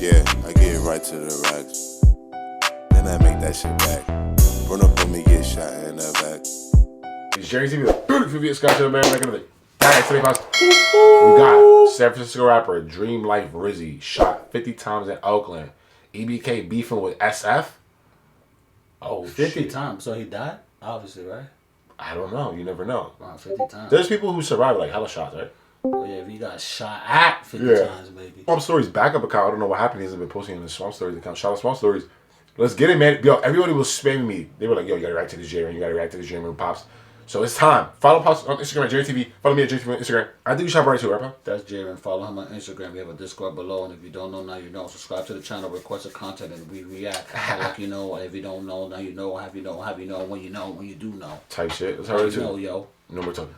Yeah, I get right to the racks. Then I make that shit back. Run up on me, get shot in the back. It's Jerry TV, the beautiful video Scott to the man, making the today, we got San Francisco rapper DREAMLLIFE RIZZY shot 50 times in Oakland. EBK beefing with SF. Oh, 50 shit. times. So he died? Obviously, right? I don't know. You never know. Wow, 50 times. There's people who survive like hella shots, right? Oh, yeah, if he got shot at 50 times, maybe. Swamp Stories backup account. I don't know what happened. He hasn't been posting in the Swamp Stories account. Shout out Swamp Stories. Let's get it, man. Yo, everybody was spamming me. They were like, yo, you gotta react to this J-Ring. You gotta react to this J-Ring, Pops. So it's time. Follow Pops on Instagram at JTV. Follow me at JTV on Instagram. I think you shop right too, right, bro? That's J-Ring. Follow him on Instagram. We have a Discord below. And if you don't know, now you know. Subscribe to the channel, request a content, and we react. Like you know. If you don't know, now you know. Have you know when you know, when you do know. Type shit. That's how it is. Know, yo. No more talking.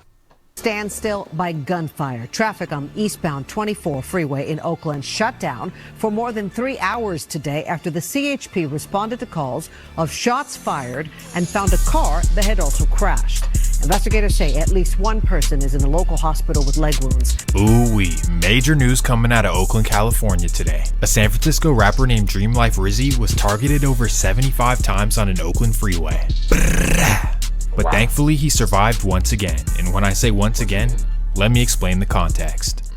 Standstill by gunfire. Traffic on eastbound 24 freeway in Oakland shut down for more than 3 hours today after the CHP responded to calls of shots fired and found a car that had also crashed. Investigators say at least one person is in a local hospital with leg wounds. Ooh-wee, major news coming out of Oakland, California today. A San Francisco rapper named DREAMLLIFE RIZZY was targeted over 75 times on an Oakland freeway. But thankfully he survived once again, and when I say once again, let me explain the context.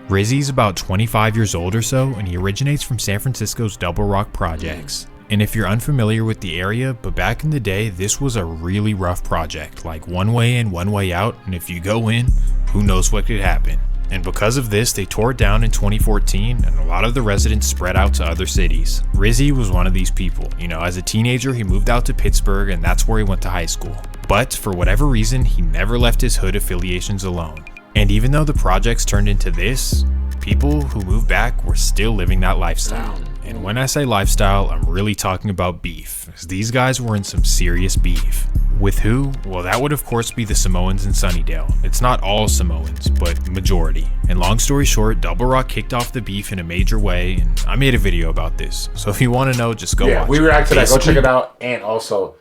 RIZZY's about 25 years old or so, and he originates from San Francisco's Double Rock projects. And if you're unfamiliar with the area, but back in the day, this was a really rough project, like one way in, one way out, and if you go in, who knows what could happen. And because of this, they tore it down in 2014, and a lot of the residents spread out to other cities. RIZZY was one of these people. You know, as a teenager, he moved out to Pittsburgh, and that's where he went to high school. But for whatever reason, he never left his hood affiliations alone. And even though the projects turned into this, people who moved back were still living that lifestyle. And when I say lifestyle, I'm really talking about beef, as these guys were in some serious beef. With who? Well, that would of course be the Samoans in Sunnydale. It's not all Samoans, but majority. And long story short, Double Rock kicked off the beef in a major way, and I made a video about this. So if you want to know, just go watch. Yeah, we react to that. Go check it out, and also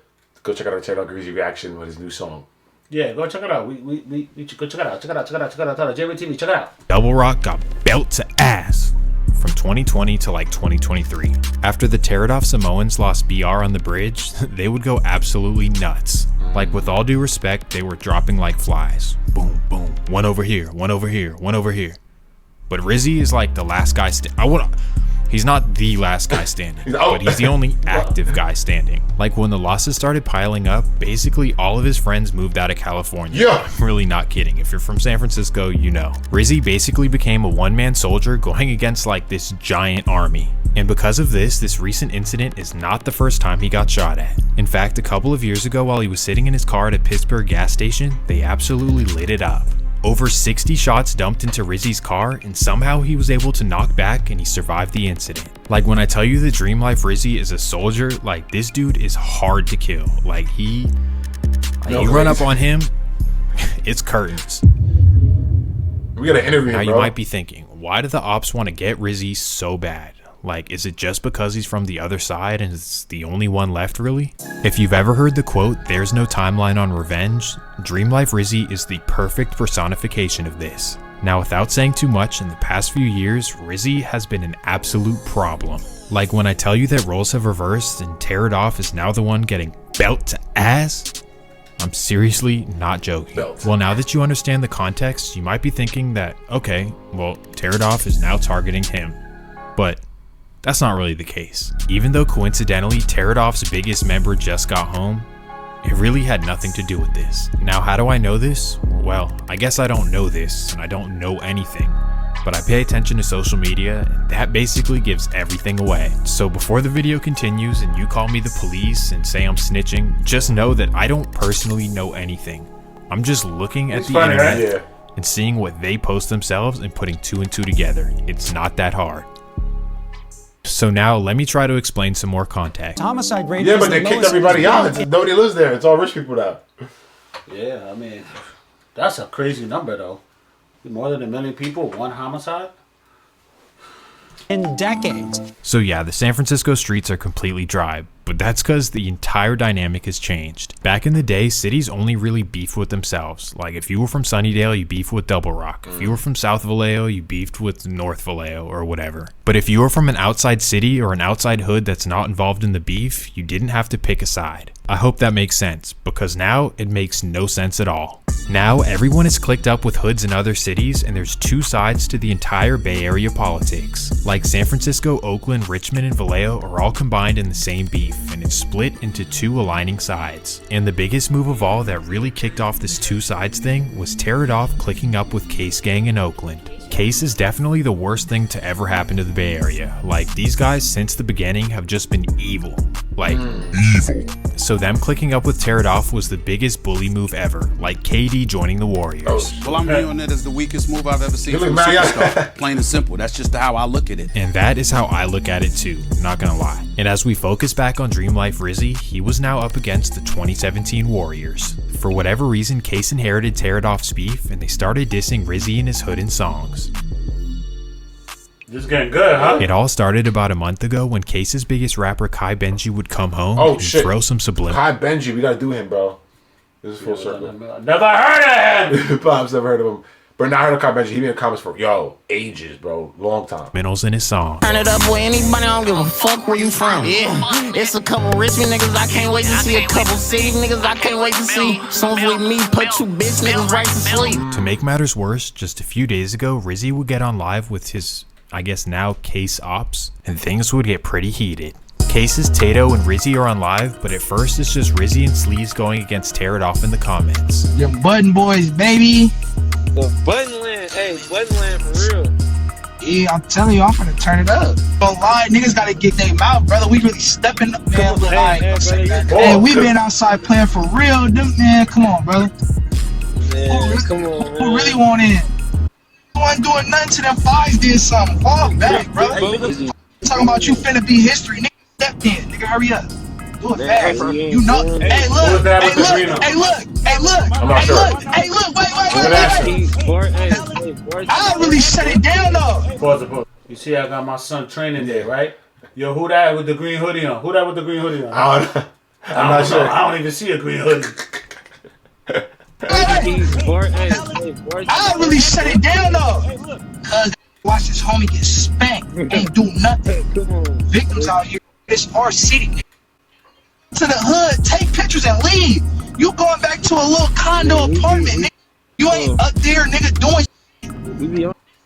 go check out our channel, Greasy reaction with his new song. Yeah, go check it out. We go check it out. Check it out. Check it out. Check it out. J-Ring TV, check it out. Double Rock got belt to ass from 2020 to like 2023. After the Tear It Off Samoans lost BR on the bridge, they would go absolutely nuts. Like, with all due respect, they were dropping like flies. Boom, boom. One over here, one over here, one over here. But RIZZY is like the last guy he's not the last guy standing, but he's the only active guy standing. Like, when the losses started piling up, basically all of his friends moved out of California. Yeah. I'm really not kidding. If you're from San Francisco, you know. RIZZY basically became a one-man soldier going against like this giant army. And because of this, this recent incident is not the first time he got shot at. In fact, a couple of years ago while he was sitting in his car at a Pittsburgh gas station, they absolutely lit it up. Over 60 shots dumped into RIZZY's car, and somehow he was able to knock back and he survived the incident. Like, when I tell you that DREAMLLIFE RIZZY is a soldier, like, this dude is hard to kill. Like, you run up on him, it's curtains. We gotta interview him, Now you bro. might be thinking, why do the ops want to get RIZZY so bad? Like, is it just because he's from the other side and it's the only one left, really? If you've ever heard the quote, "There's no timeline on revenge," DREAMLLIFE RIZZY is the perfect personification of this. Now, without saying too much, in the past few years, RIZZY has been an absolute problem. Like, when I tell you that roles have reversed and Tear It Off is now the one getting belt to ass, I'm seriously not joking. Well, now that you understand the context, you might be thinking that, okay, well, Tear It Off is now targeting him. But that's not really the case. Even though coincidentally Tear It Off's biggest member just got home, it really had nothing to do with this. Now, how do I know this? Well, I guess I don't know this, and I don't know anything. But I pay attention to social media, and that basically gives everything away. So before the video continues and you call me the police and say I'm snitching, just know that I don't personally know anything. I'm just looking at the internet and seeing what they post themselves and putting two and two together. It's not that hard. So now let me try to explain some more context. Homicide rate. Yeah, but they kicked everybody out. Nobody lives there. It's all rich people now. Yeah, I mean, that's a crazy number though. More than 1 million people, one homicide? In decades. So yeah, the San Francisco streets are completely dry, but that's because the entire dynamic has changed. Back in the day, cities only really beefed with themselves. Like if you were from Sunnydale, you beefed with Double Rock. If you were from South Vallejo, you beefed with North Vallejo or whatever. But if you were from an outside city or an outside hood that's not involved in the beef, you didn't have to pick a side. I hope that makes sense, because now it makes no sense at all. Now everyone is clicked up with hoods in other cities, and there's two sides to the entire Bay Area politics. Like San Francisco, Oakland, Richmond, and Vallejo are all combined in the same beef, and it's split into two aligning sides. And the biggest move of all that really kicked off this two sides thing was Tear It Off clicking up with Case Gang in Oakland. Case is definitely the worst thing to ever happen to the Bay Area. Like, these guys since the beginning have just been evil. Like, evil. So them clicking up with Tear It Off was the biggest bully move ever, like KD joining the Warriors. Well, I'm viewing it as the weakest move I've ever seen from a superstar. Plain and simple. That's just how I look at it. And that is how I look at it too, not gonna lie. And as we focus back on Dream Life RIZZY, he was now up against the 2017 Warriors. For whatever reason, Case inherited Tear It Off's beef, and they started dissing RIZZY and his hood in songs. This is getting good, huh? It all started about a month ago when Case's biggest rapper Kai Benji would come home and throw some subliminal. Kai Benji, we gotta do him, bro. This is full circle. Never heard of him. Pops never heard of him. But now I heard of Kai Benji. He been in comments for ages, bro, long time. Minnels in his song. Turn it up with anybody, I don't give a fuck where you from. Yeah, it's a couple Richmond niggas I can't wait to see. A couple city niggas I can't wait to see. Songs with me put you bitch niggas right to sleep. To make matters worse, just a few days ago, RIZZY would get on live with his, I guess now, Case Ops, and things would get pretty heated. Cases, Tato, and RIZZY are on live, but at first it's just RIZZY and Sleaze going against Tear It Off in the comments. Them button boys, baby. The Buttonland, hey, Buttonland for real. Yeah, I'm telling you, I'm finna turn it up. Don't lie, niggas gotta get their mouth, brother. We really stepping up, man. Hey, we been outside playing for real, man. Come on, brother. Man, come on, man. Who really want in? You wasn't doing nothing to them fives did something. Fall back, brother. Talking about you finna be history, nigga. Step in, nigga. Hurry up. Do it fast. You know. Hey, look. Hey, look. I'm not sure. Hey, look. Wait. I really shut it down though. Pause. You see, I got my son training there, right? Yo, who that with the green hoodie on? I'm not sure. I don't even see a green hoodie. I really shut it down though. Cause watch this homie get spanked. Ain't do nothing. Victims out here. It's our city. To the hood, take pictures and leave. You going back to a little condo apartment, nigga. You ain't up there, nigga, doing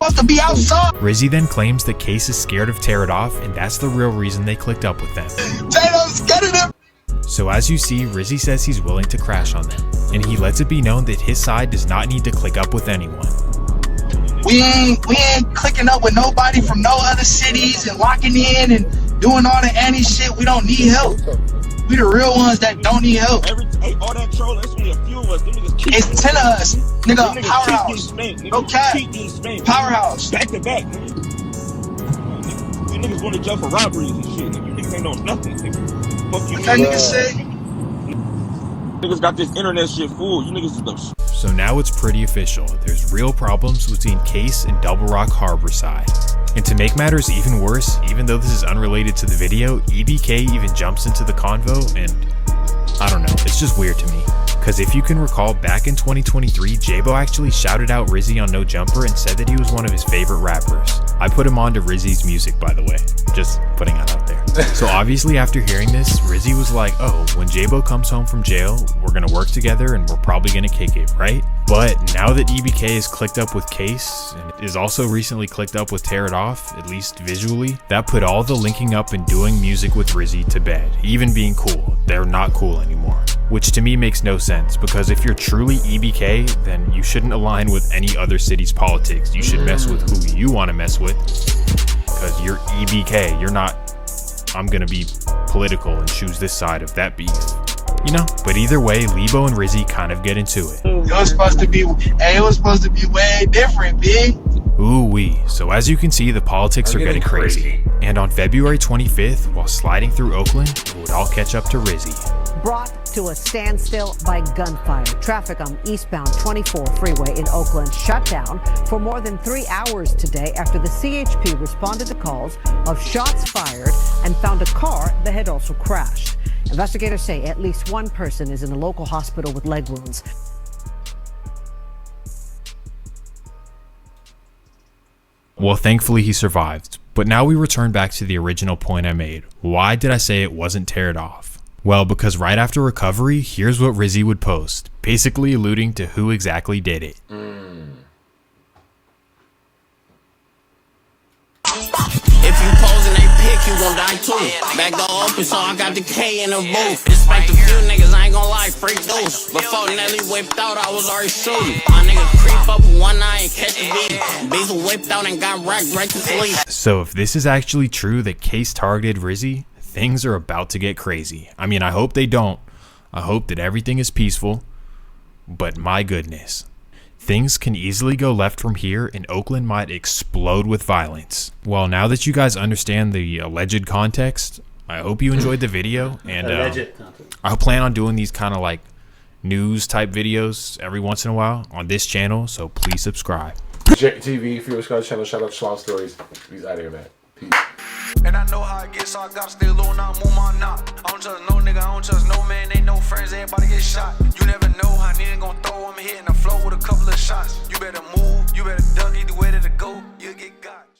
supposed to be outside. RIZZY then claims that Case is scared of Tear It Off, and that's the real reason they clicked up with them. I'm scared of them. So as you see, RIZZY says he's willing to crash on them, and he lets it be known that his side does not need to click up with anyone. We ain't clicking up with nobody from no other cities and locking in and doing all the anti shit. We don't need help. We the real ones that don't need help. All that trolling, it's only a few of us. It's 10 of us. Nigga, powerhouse. Okay. Powerhouse. Back to back, nigga. You niggas want to jump for robberies and shit. You niggas ain't know nothing, nigga. Fuck you, that nigga say. Niggas got this internet shit full. You niggas is the So now it's pretty official. There's real problems between Case and Double Rock Harborside. And to make matters even worse, even though this is unrelated to the video, EBK even jumps into the convo, and I don't know, it's just weird to me. Because if you can recall, back in 2023, J-Bo actually shouted out RIZZY on No Jumper and said that he was one of his favorite rappers. I put him on to RIZZY's music, by the way. Just putting that out there. So obviously after hearing this, RIZZY was like, oh, when J-Bo comes home from jail, we're gonna work together and we're probably gonna kick it, right? But now that EBK is clicked up with Case, and is also recently clicked up with Tear It Off, at least visually, that put all the linking up and doing music with RIZZY to bed. Even being cool, they're not cool anymore. Which to me makes no sense, because if you're truly EBK, then you shouldn't align with any other city's politics. You should mess with who you want to mess with, because you're EBK. You're not, I'm gonna be political and choose this side of that beef, you know? But either way, Lebo and RIZZY kind of get into it. It was supposed to be way different, big. Ooh-wee. So as you can see, the politics are getting crazy. And on February 25th, while sliding through Oakland, it would all catch up to RIZZY. Brought to a standstill by gunfire. Traffic on eastbound 24 freeway in Oakland shut down for more than 3 hours today after the CHP responded to calls of shots fired and found a car that had also crashed. Investigators say at least one person is in a local hospital with leg wounds. Well, thankfully he survived. But now we return back to the original point I made. Why did I say it wasn't teared off? Well, because right after recovery, here's what RIZZY would post, basically alluding to who exactly did it. If you posing they pick, you gon' die too. Back door open, so I got the K in the booth. Expect a few niggas, I ain't gon' lie, freak those. Before Nelly whipped out, I was already shooting. My niggas creep up with one eye and catch the beat. Bezel whipped out and got racked right to sleep. So if this is actually true that Case targeted RIZZY, things are about to get crazy. I mean, I hope they don't. I hope that everything is peaceful. But my goodness. Things can easily go left from here and Oakland might explode with violence. Well, now that you guys understand the alleged context, I hope you enjoyed the video. And I plan on doing these kind of like news type videos every once in a while on this channel. So please subscribe. TV, if you're a Scottish channel, shout out to Slow Stories. He's out of here, man. Peace. And I know how I get, so I gotta stay low, not move my knot. I don't trust no nigga, I don't trust no man, ain't no friends, everybody get shot. You never know.